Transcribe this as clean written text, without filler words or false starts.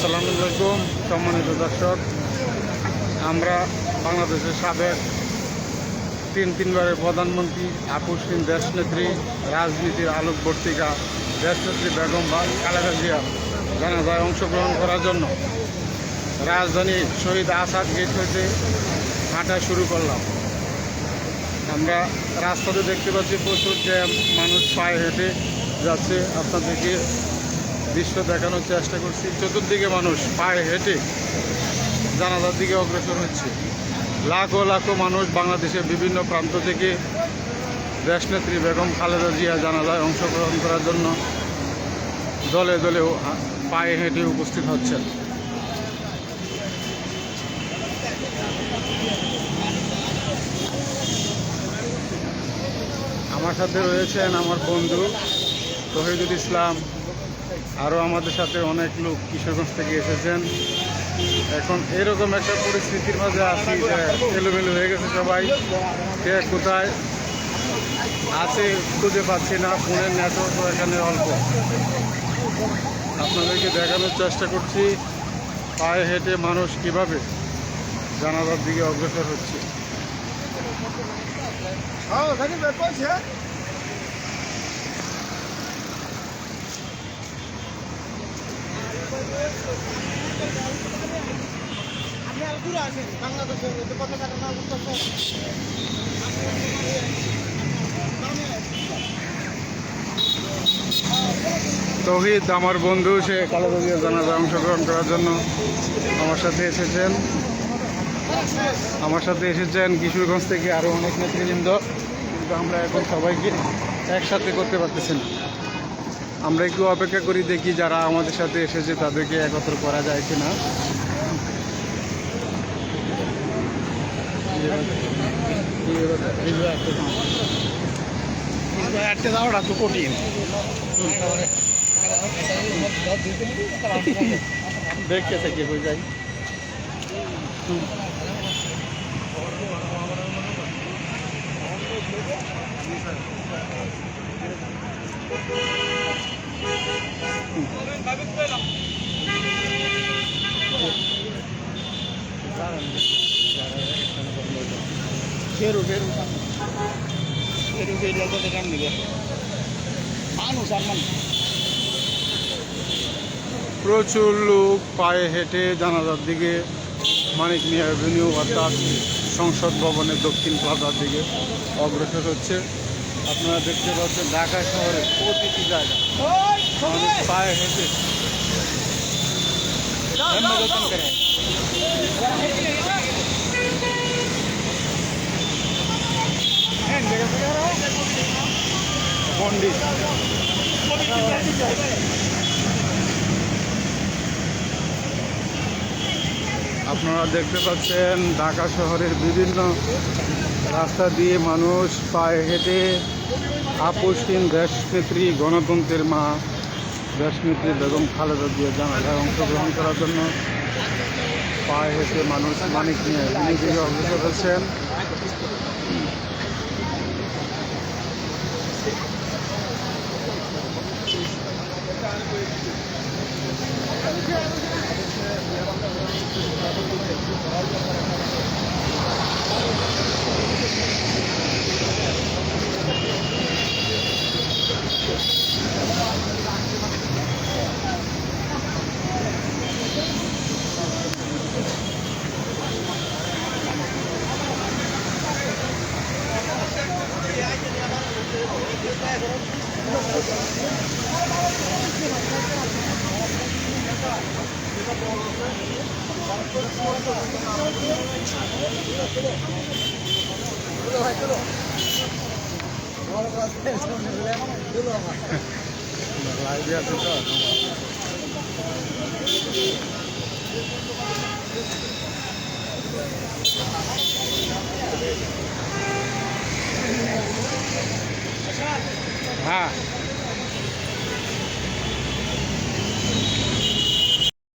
আসসালামু আলাইকুম সম্মানিত দর্শক, আমরা বাংলাদেশের সাবেক তিনবারের প্রধানমন্ত্রী আপসহীন দেশনেত্রী, রাজনীতির আলোকবর্তিকা দেশনেত্রী বেগম খালেদা জিয়া জানাজায় অংশগ্রহণ করার জন্য রাজধানী শহীদ আসাদ গেট হইতে হাঁটা শুরু করলাম। আমরা রাস্তাতে দেখতে পাচ্ছি প্রচুর জ্যাম, মানুষ পায়ে হেঁটে যাচ্ছে। আপনাদেরকে দৃশ্য দেখানোর চেষ্টা করছি। চতুর্দিকে মানুষ পায়ে হেঁটে জানাজার দিকে অগ্রসর হচ্ছে। লাখো লাখো মানুষ বাংলাদেশের বিভিন্ন প্রান্ত থেকে দেশনেত্রী বেগম খালেদা জিয়া জানাজায় অংশগ্রহণ করার জন্য দলে দলেও পায়ে হেঁটে উপস্থিত হচ্ছেন। আমার সাথে রয়েছেন আমার বন্ধু তহিদুল ইসলাম, আরও আমাদের সাথে অনেক লোক কিশোরগঞ্জ থেকে এসেছেন। এখন এরকম একটা পরিস্থিতির মাঝে আছি যে এলোমেলো হয়ে গেছে সবাই, কে কোথায় আছে খুঁজে পাচ্ছি না। ফোনের নেটওয়ার্কও এখানে অল্প। আপনাদেরকে দেখানোর চেষ্টা করছি পায়ে হেঁটে মানুষ কীভাবে জানাজার দিকে অগ্রসর হচ্ছে। তৌহিদ আমার বন্ধু, সে খালেদা জিয়ার জানাজায় অংশগ্রহণ করার জন্য আমার সাথে এসেছেন কিশোরগঞ্জ থেকে আরও অনেক নেতৃবৃন্দ, কিন্তু আমরা এখন সবাইকে একসাথে করতে পারতেছি না। আমরা একটু অপেক্ষা করি, দেখি যারা আমাদের সাথে এসেছে তাদেরকে একত্র করা যায় কিনা। যাওয়াটা তো কঠিন, দেখতে থাকি হয়ে যায়। প্রচুর লোক পায়ে হেঁটে জানাজার দিকে মানিক মিয়া অ্যাভিনিউ অর্থাৎ সংসদ ভবনের দক্ষিণ প্লাজার দিকে অগ্রসর হচ্ছে। আপনারা দেখতে পাচ্ছেন ঢাকা শহরে প্রতিটি জায়গা মানুষ পায়ে হেঁটে পণ্ডিত। আপনারা দেখতে পাচ্ছেন ঢাকা শহরের বিভিন্ন রাস্তা দিয়ে মানুষ পায়ে হেঁটে আপসহীন দেশনেত্রী, গণতন্ত্রের মা দেশনেত্রী বেগম খালেদা জিয়া জানাজায় অংশগ্রহণ করার জন্য পায়ে হেঁটে মানুষ মানিক নিয়ে দিকে অগ্রসর হচ্ছেন। হ্যাঁ